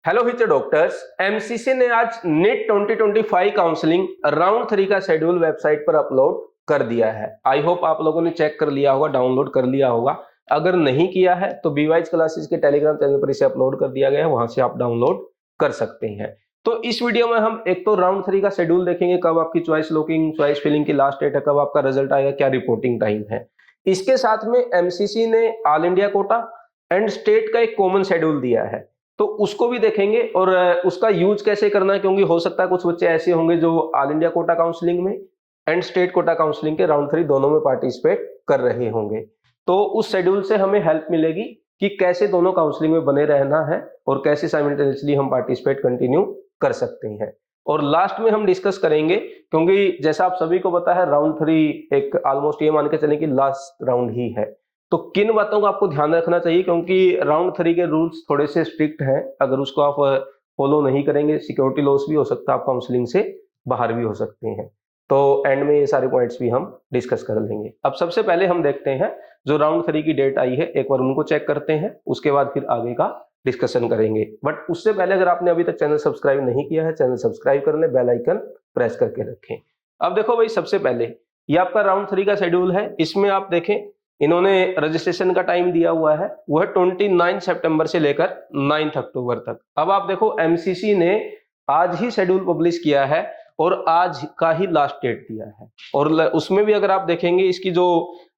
Hello future doctors, MCC ने आज NEET 2025 counselling round 3 का शेड्यूल वेबसाइट पर अपलोड कर दिया है। आई होप आप लोगों ने चेक कर लिया होगा, डाउनलोड कर लिया होगा। अगर नहीं किया है तो बीवाइज क्लासेस के टेलीग्राम चैनल पर इसे अपलोड कर दिया गया है, वहां से आप डाउनलोड कर सकते हैं। तो इस वीडियो में हम एक तो राउंड 3 का शेड्यूल देखेंगे, कब आपकी चॉइस लॉकिंग चॉइस फिलिंग की लास्ट डेट है, कब आपका रिजल्ट आएगा, क्या रिपोर्टिंग टाइम है। इसके साथ में एमसीसी ने all India quota and state का एक कॉमन शेड्यूल दिया है, तो उसको भी देखेंगे और उसका यूज कैसे करना है, क्योंकि हो सकता है कुछ बच्चे ऐसे होंगे जो ऑल इंडिया कोटा काउंसलिंग में एंड स्टेट कोटा काउंसलिंग के राउंड 3 दोनों में पार्टिसिपेट कर रहे होंगे। तो उस शेड्यूल से हमें हेल्प मिलेगी कि कैसे दोनों काउंसलिंग में बने रहना है और कैसे साइमल्टेनियसली हम पार्टिसिपेट कंटिन्यू कर सकते हैं। और लास्ट में हम डिस्कस करेंगे, क्योंकि जैसा आप सभी को पता है राउंड 3 एक ऑलमोस्ट ये मान के चलें कि लास्ट राउंड ही है। तो किन बातों का आपको ध्यान रखना चाहिए, क्योंकि राउंड 3 के रूल्स थोड़े से स्ट्रिक्ट हैं। अगर उसको आप फॉलो नहीं करेंगे सिक्योरिटी लॉस भी हो सकता है, आप काउंसलिंग से बाहर भी हो सकते हैं। तो एंड में ये सारे पॉइंट्स भी हम डिस्कस कर लेंगे। अब सबसे पहले हम देखते हैं जो राउंड 3 की डेट आई है, एक बार उनको चेक करते हैं, उसके बाद फिर आगे का डिस्कशन करेंगे। बट उससे पहले अगर आपने अभी तक चैनल सब्सक्राइब नहीं किया है, चैनल सब्सक्राइब कर ले, बेल आइकन प्रेस करके रखें। अब देखो भाई, सबसे पहले ये आपका राउंड 3 का शेड्यूल है। इसमें आप देखें, इन्होंने रजिस्ट्रेशन का टाइम दिया हुआ है, वो है 29 सितंबर से लेकर 9 अक्टूबर तक। अब आप देखो, एमसीसी ने आज ही शेड्यूल पब्लिश किया है और आज का ही लास्ट डेट दिया है। और उसमें भी अगर आप देखेंगे, इसकी जो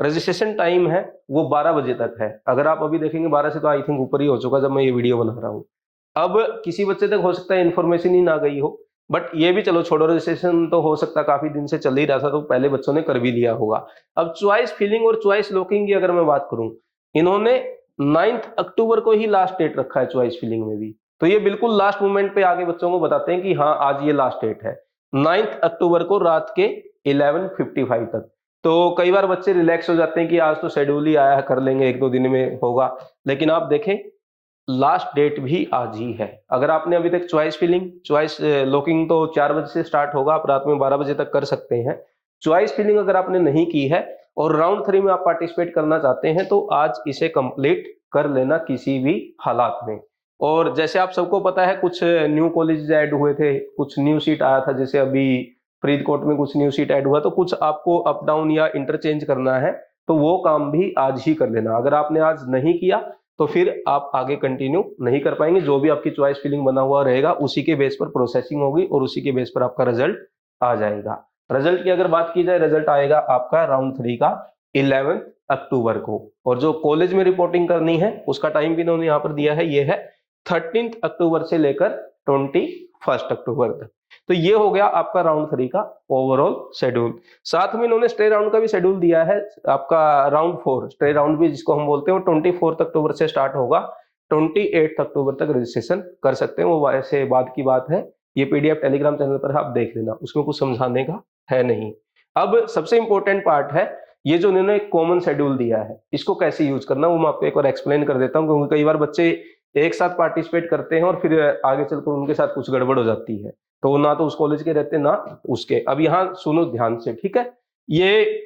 रजिस्ट्रेशन टाइम है वो 12 बजे तक है। अगर आप अभी देखेंगे 12 से, तो आई थिंक ऊपर ही हो चुका जब मैं ये वीडियो बना रहा हूँ। अब किसी बच्चे तक हो सकता है इन्फॉर्मेशन ही ना गई हो, बट ये भी चलो छोड़ो, रजिस्ट्रेशन तो हो सकता काफी दिन से चल ही रहा था, तो पहले बच्चों ने कर भी लिया होगा। अब चॉइस फिलिंग और चॉइस लॉकिंग की अगर मैं बात करूं, इन्होंने 9 अक्टूबर को ही लास्ट डेट रखा है चॉइस फिलिंग में भी। तो ये बिल्कुल लास्ट मोमेंट पे आके बच्चों को बताते हैं कि हाँ आज ये लास्ट डेट है, 9 अक्टूबर को रात के 11:55 तक। तो कई बार बच्चे रिलैक्स हो जाते हैं कि आज तो शेड्यूल ही आया है, कर लेंगे, एक दो दिन में होगा। लेकिन आप देखें, लास्ट डेट भी आज ही है। अगर आपने अभी तक चॉइस फिलिंग चॉइस लॉकिंग तो 4 बजे से स्टार्ट होगा, आप रात में 12 बजे तक कर सकते हैं। चॉइस फिलिंग अगर आपने नहीं की है और राउंड 3 में आप पार्टिसिपेट करना चाहते हैं, तो आज इसे कंप्लीट कर लेना किसी भी हालात में। और जैसे आप सबको पता है, कुछ न्यू कॉलेज ऐड हुए थे, कुछ न्यू सीट आया था, जैसे अभी फरीदकोट में कुछ न्यू सीट ऐड हुआ, तो कुछ आपको अप डाउन या इंटरचेंज करना है, तो वो काम भी आज ही कर लेना। अगर आपने आज नहीं किया तो फिर आप आगे कंटिन्यू नहीं कर पाएंगे। जो भी आपकी चॉइस फिलिंग बना हुआ रहेगा उसी के बेस पर प्रोसेसिंग होगी और उसी के बेस पर आपका रिजल्ट आ जाएगा। रिजल्ट की अगर बात की जाए, रिजल्ट आएगा आपका राउंड 3 का 11 अक्टूबर को। और जो कॉलेज में रिपोर्टिंग करनी है उसका टाइम भी इन्होंने यहाँ पर दिया है, ये है 13 अक्टूबर से लेकर 21 अक्टूबर तक। तो ये हो गया आपका राउंड 3 का ओवरऑल शेड्यूल। साथ में इन्होंने स्टे राउंड का भी शेड्यूल दिया है। आपका राउंड 4 स्टे राउंड भी जिसको हम बोलते हैं, वो 24 अक्टूबर से स्टार्ट होगा, 28 अक्टूबर तक रजिस्ट्रेशन कर सकते हैं। वो वैसे बाद की बात है, ये पीडीएफ टेलीग्राम चैनल पर आप देख लेना, उसमें कुछ समझाने का है नहीं। अब सबसे इंपॉर्टेंट पार्ट है, ये जो इन्होंने कॉमन शेड्यूल दिया है, इसको कैसे यूज करना वो मैं आपको एक बार एक्सप्लेन कर देता हूँ, क्योंकि कई बार बच्चे एक साथ पार्टिसिपेट करते हैं और फिर आगे चलकर उनके साथ कुछ गड़बड़ हो जाती है, तो वो ना तो उस कॉलेज के रहते ना उसके। अब यहाँ सुनो ध्यान से, ठीक है। ये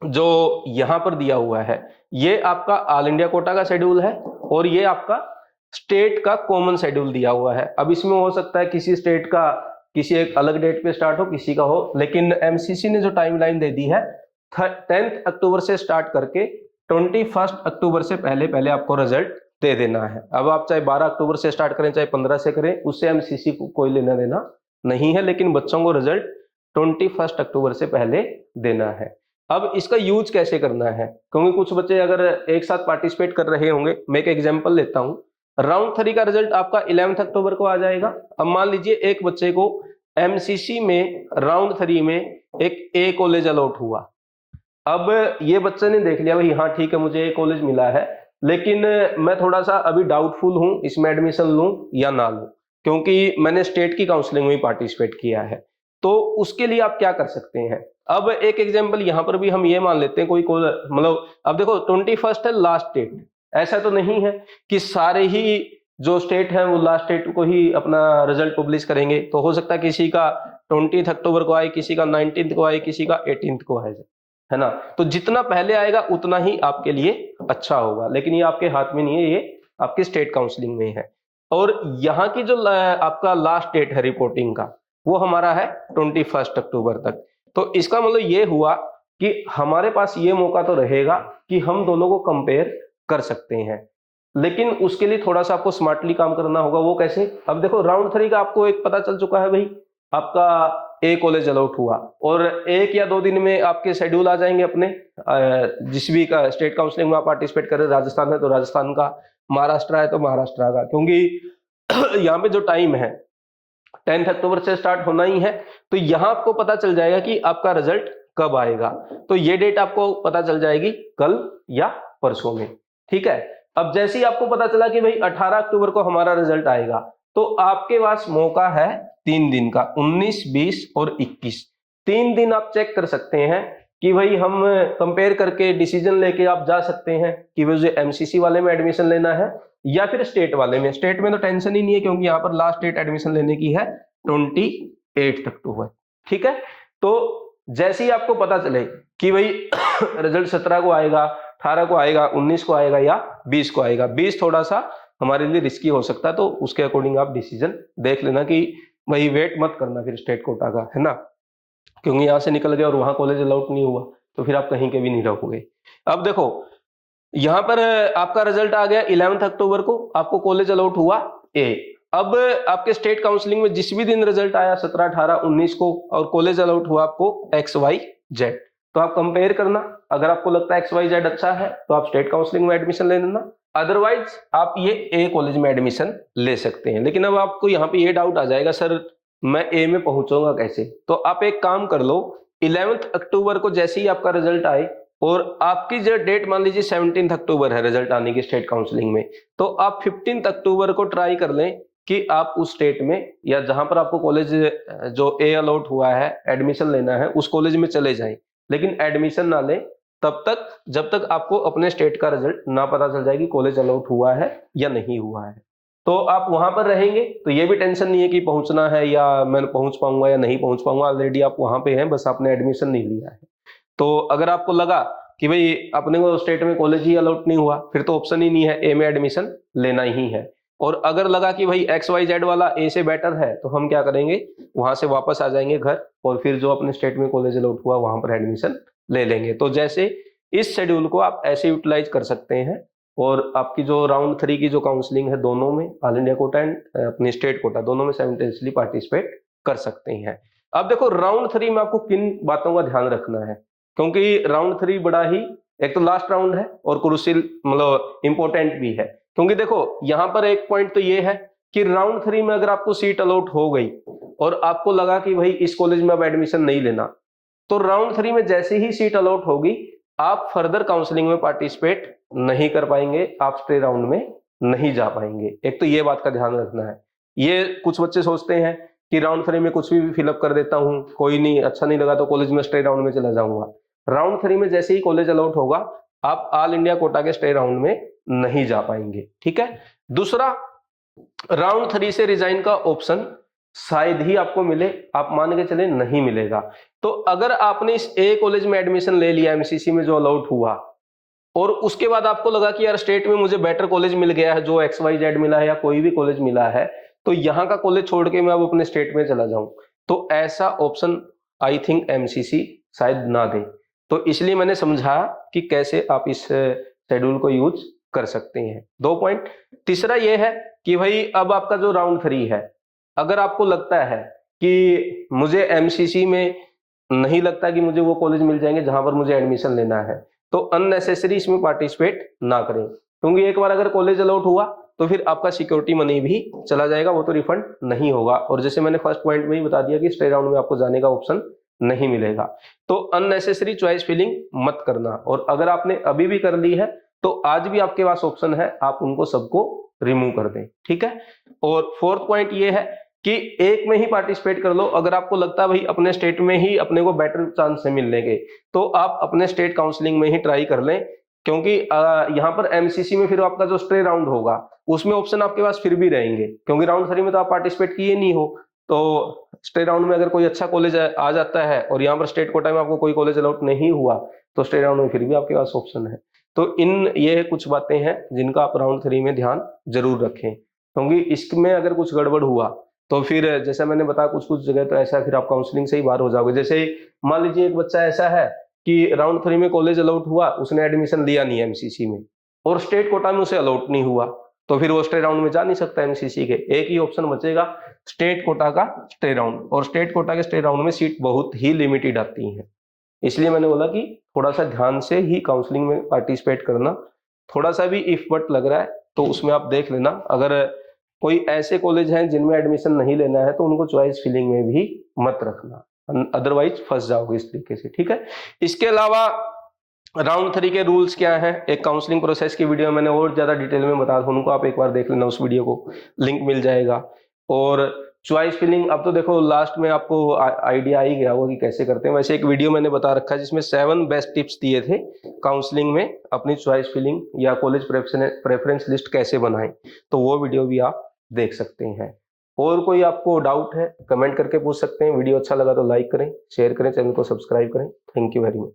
जो यहाँ पर दिया हुआ है, ये आपका ऑल इंडिया कोटा का शेड्यूल है और ये आपका स्टेट का कॉमन शेड्यूल दिया हुआ है। अब इसमें हो सकता है किसी स्टेट का किसी एक अलग डेट पे स्टार्ट हो, किसी का हो, लेकिन एमसीसी ने जो टाइमलाइन दे दी है 10 अक्टूबर से स्टार्ट करके 21 अक्टूबर से पहले पहले आपको रिजल्ट दे देना है। अब आप चाहे 12 अक्टूबर से स्टार्ट करें चाहे 15 से करें, उससे एमसीसी को कोई लेना देना नहीं है, लेकिन बच्चों को रिजल्ट 21 अक्टूबर से पहले देना है। अब इसका यूज कैसे करना है, क्योंकि कुछ बच्चे अगर एक साथ पार्टिसिपेट कर रहे होंगे। मैं एक एग्जांपल लेता हूं, राउंड 3 का रिजल्ट आपका 11 अक्टूबर को आ जाएगा। अब मान लीजिए एक बच्चे को एमसीसी में राउंड 3 में एक ए कॉलेज अलॉट हुआ। अब ये बच्चे ने देख लिया भाई, हाँ ठीक है मुझे ए कॉलेज मिला है, लेकिन मैं थोड़ा सा अभी डाउटफुल हूं इसमें एडमिशन लूं या ना लूं, क्योंकि मैंने स्टेट की काउंसलिंग में पार्टिसिपेट किया है। तो उसके लिए आप क्या कर सकते हैं। अब एक एग्जांपल यहां पर भी हम ये मान लेते हैं, कोई मतलब अब देखो 21 है लास्ट डेट, ऐसा तो नहीं है कि सारे ही जो स्टेट हैं वो लास्ट डेट को ही अपना रिजल्ट पब्लिश करेंगे। तो हो सकता है किसी का 20 अक्टूबर को आए, किसी का 19 को आए, किसी का 18 को आए, है ना। तो जितना पहले आएगा उतना ही आपके लिए अच्छा होगा, लेकिन ये आपके हाथ में नहीं है, ये आपके स्टेट काउंसलिंग में है। और यहाँ की जो आपका लास्ट डेट है रिपोर्टिंग का वो हमारा है 21 अक्टूबर तक। तो इसका मतलब ये हुआ कि हमारे पास ये मौका तो रहेगा कि हम दोनों को कंपेयर कर सकते हैं, लेकिन उसके लिए थोड़ा सा आपको स्मार्टली काम करना होगा। वो कैसे? अब देखो राउंड 3 का आपको एक पता चल चुका है भाई, आपका ए कॉलेज अलॉट हुआ और 1 या 2 दिन में आपके शेड्यूल आ जाएंगे अपने, जिस भी का स्टेट काउंसलिंग में आप पार्टिसिपेट कर रहे हैं, राजस्थान है तो राजस्थान का, महाराष्ट्र है तो महाराष्ट्र का, क्योंकि यहाँ पे जो टाइम है 10 अक्टूबर से स्टार्ट होना ही है, तो यहाँ आपको पता चल जाएगा कि आपका रिजल्ट कब आएगा। तो ये डेट आपको पता चल जाएगी कल या परसों में, ठीक है। अब जैसे ही आपको पता चला कि भाई 18 अक्टूबर को हमारा रिजल्ट आएगा, तो आपके पास मौका है 3 दिन का, 19, 20 और 21। 3 दिन आप चेक कर सकते हैं कि भाई हम कंपेयर करके डिसीजन लेके आप जा सकते हैं कि मुझे एमसीसी वाले में एडमिशन लेना है या फिर स्टेट वाले में। स्टेट में तो टेंशन ही नहीं है क्योंकि यहाँ पर लास्ट डेट एडमिशन लेने की है 28 अक्टूबर, ठीक है। तो जैसे ही आपको पता चले कि भाई रिजल्ट 17 को आएगा, 18 को आएगा, 19 को आएगा या 20 को आएगा, 20 थोड़ा सा हमारे लिए रिस्की हो सकता है, तो उसके अकॉर्डिंग आप डिसीजन देख लेना कि भाई वेट मत करना फिर स्टेट कोटा का, है ना, क्योंकि यहाँ से निकल गए और वहां कॉलेज अलाउट नहीं हुआ तो फिर आप कहीं के भी नहीं रहोगे। अब देखो यहाँ पर आपका रिजल्ट आ गया 11 अक्टूबर को, आपको कॉलेज अलाउट हुआ ए। अब आपके स्टेट काउंसलिंग में जिस भी दिन रिजल्ट आया 17, 18, 19 को और कॉलेज अलाउट हुआ आपको XYZ, तो आप कंपेयर करना। अगर आपको लगता है XYZ अच्छा है तो आप स्टेट काउंसलिंग में एडमिशन ले लेना, अदरवाइज आप ये ए कॉलेज में एडमिशन ले सकते हैं। लेकिन अब आपको यहाँ पे ये डाउट आ जाएगा, सर मैं ए में पहुंचूंगा कैसे? तो आप एक काम कर लो, 11 अक्टूबर को जैसे ही आपका रिजल्ट आए और आपकी जो डेट मान लीजिए 17 अक्टूबर है रिजल्ट आने की स्टेट काउंसलिंग में, तो आप 15 अक्टूबर को ट्राई कर लें कि आप उस स्टेट में या जहां पर आपको कॉलेज जो ए अलॉट हुआ है एडमिशन लेना है उस कॉलेज में चले जाएं, लेकिन एडमिशन ना लें तब तक जब तक आपको अपने स्टेट का रिजल्ट ना पता चल जाए कि कॉलेज अलॉट हुआ है या नहीं हुआ है। तो आप वहां पर रहेंगे तो ये भी टेंशन नहीं है कि पहुंचना है या मैं पहुंच पाऊंगा या नहीं पहुंच पाऊंगा, ऑलरेडी आप वहां पे हैं, बस आपने एडमिशन नहीं लिया है। तो अगर आपको लगा कि भाई अपने को स्टेट में कॉलेज ही अलॉट नहीं हुआ, फिर तो ऑप्शन ही नहीं है, ए में एडमिशन लेना ही है। और अगर लगा कि भाई XYZ वाला ए से बेटर है, तो हम क्या करेंगे, वहां से वापस आ जाएंगे घर और फिर जो अपने स्टेट में कॉलेज अलॉट हुआ वहां पर एडमिशन ले लेंगे। तो जैसे इस शेड्यूल को आप ऐसे यूटिलाइज कर सकते हैं और आपकी जो राउंड 3 की जो काउंसलिंग है दोनों में, ऑल इंडिया कोटा एंड अपनी स्टेट कोटा, दोनों में साइमल्टेनियसली पार्टिसिपेट कर सकते हैं। अब देखो राउंड 3 में आपको किन बातों का ध्यान रखना है, क्योंकि राउंड 3 बड़ा ही, एक तो लास्ट राउंड है और क्रूशियल मतलब इंपॉर्टेंट भी है। क्योंकि देखो यहाँ पर एक पॉइंट तो ये है कि राउंड 3 में अगर आपको सीट अलॉट हो गई और आपको लगा कि भाई इस कॉलेज में अब एडमिशन नहीं लेना, तो राउंड 3 में जैसे ही सीट अलॉट होगी आप फर्दर काउंसलिंग में पार्टिसिपेट नहीं कर पाएंगे, आप स्टे राउंड में नहीं जा पाएंगे। एक तो ये बात का ध्यान रखना है। ये कुछ बच्चे सोचते हैं कि राउंड 3 में कुछ भी फिलअप कर देता हूं, कोई नहीं, अच्छा नहीं लगा तो कॉलेज में स्टे राउंड में चला जाऊंगा। राउंड 3 में जैसे ही कॉलेज अलॉट होगा आप ऑल इंडिया कोटा के स्टे राउंड में नहीं जा पाएंगे, ठीक है। दूसरा, राउंड 3 से रिजाइन का ऑप्शन शायद ही आपको मिले, आप मान के चले नहीं मिलेगा। तो अगर आपने इस ए कॉलेज में एडमिशन ले लिया एमसीसी में जो अलॉट हुआ और उसके बाद आपको लगा कि यार स्टेट में मुझे बेटर कॉलेज मिल गया है, जो XYZ मिला है या कोई भी कॉलेज मिला है, तो यहाँ का कॉलेज छोड़ के मैं अब अपने स्टेट में चला जाऊं, तो ऐसा ऑप्शन आई थिंक एमसीसी शायद ना दे। तो इसलिए मैंने समझा कि कैसे आप इस शेड्यूल को यूज कर सकते हैं। 2 पॉइंट। तीसरा यह है कि भाई अब आपका जो राउंड 3 है, अगर आपको लगता है कि मुझे एमसीसी में नहीं लगता कि मुझे वो कॉलेज मिल जाएंगे जहां पर मुझे एडमिशन लेना है, तो अननेसेसरी इसमें पार्टिसिपेट ना करें, क्योंकि एक बार अगर कॉलेज अलॉट हुआ तो फिर आपका सिक्योरिटी मनी भी चला जाएगा, वो तो रिफंड नहीं होगा। और जैसे मैंने फर्स्ट पॉइंट में ही बता दिया कि स्टे राउंड में आपको जाने का ऑप्शन नहीं मिलेगा। तो अननेसेसरी चॉइस फिलिंग मत करना, और अगर आपने अभी भी कर ली है तो आज भी आपके पास ऑप्शन है, आप उनको सबको रिमूव कर दें, ठीक है। और 4th पॉइंट ये है कि एक में ही पार्टिसिपेट कर लो। अगर आपको लगता है भाई अपने स्टेट में ही अपने को बेटर चांस है मिलने के, तो आप अपने स्टेट काउंसलिंग में ही ट्राई कर लें, क्योंकि यहाँ पर एमसीसी में फिर आपका जो स्टे राउंड होगा उसमें ऑप्शन आपके पास फिर भी रहेंगे, क्योंकि राउंड 3 में तो आप पार्टिसिपेट किए नहीं हो। तो स्टे राउंड में अगर कोई अच्छा कॉलेज आ जाता है और यहाँ पर स्टेट कोटा में आपको कोई कॉलेज अलॉट नहीं हुआ, तो स्टे राउंड में फिर भी आपके पास ऑप्शन है। तो ये कुछ बातें हैं जिनका आप राउंड 3 में ध्यान जरूर रखें। क्योंकि इसमें अगर कुछ गड़बड़ हुआ तो फिर जैसा मैंने बताया कुछ कुछ जगह तो ऐसा फिर आप काउंसलिंग से ही बाहर हो जाओगे। जैसे मान लीजिए एक बच्चा ऐसा है कि राउंड 3 में कॉलेज अलॉट हुआ, उसने एडमिशन लिया नहीं एमसीसी में और स्टेट कोटा में उसे अलॉट नहीं हुआ, तो फिर वो स्टे राउंड में जा नहीं सकता एमसीसी के। एक ही ऑप्शन बचेगा स्टेट कोटा का स्टे राउंड, और स्टेट कोटा के स्टे राउंड में सीट बहुत ही लिमिटेड आती है। इसलिए मैंने बोला कि थोड़ा सा ध्यान से ही काउंसलिंग में पार्टिसिपेट करना। थोड़ा सा भी इफ बट लग रहा है तो उसमें आप देख लेना। अगर कोई ऐसे कॉलेज हैं जिनमें एडमिशन नहीं लेना है तो उनको चॉइस फिलिंग में भी मत रखना, अदरवाइज फंस जाओगे इस तरीके से, ठीक है। इसके अलावा राउंड 3 के रूल्स क्या हैं, एक काउंसलिंग प्रोसेस की वीडियो मैंने और ज्यादा डिटेल में बता, उनको आप एक बार देख लेना, उस वीडियो को लिंक मिल जाएगा। और चॉइस फिलिंग अब तो देखो लास्ट में आपको आइडिया ही गया होगा कि कैसे करते हैं। वैसे एक वीडियो मैंने बता रखा है जिसमें 7 बेस्ट टिप्स दिए थे काउंसलिंग में अपनी चॉइस फिलिंग या कॉलेज प्रेफरेंस लिस्ट कैसे बनाएं, तो वो वीडियो भी आप देख सकते हैं। और कोई आपको डाउट है कमेंट करके पूछ सकते हैं। वीडियो अच्छा लगा तो लाइक करें, शेयर करें, चैनल को सब्सक्राइब करें। Thank you very much.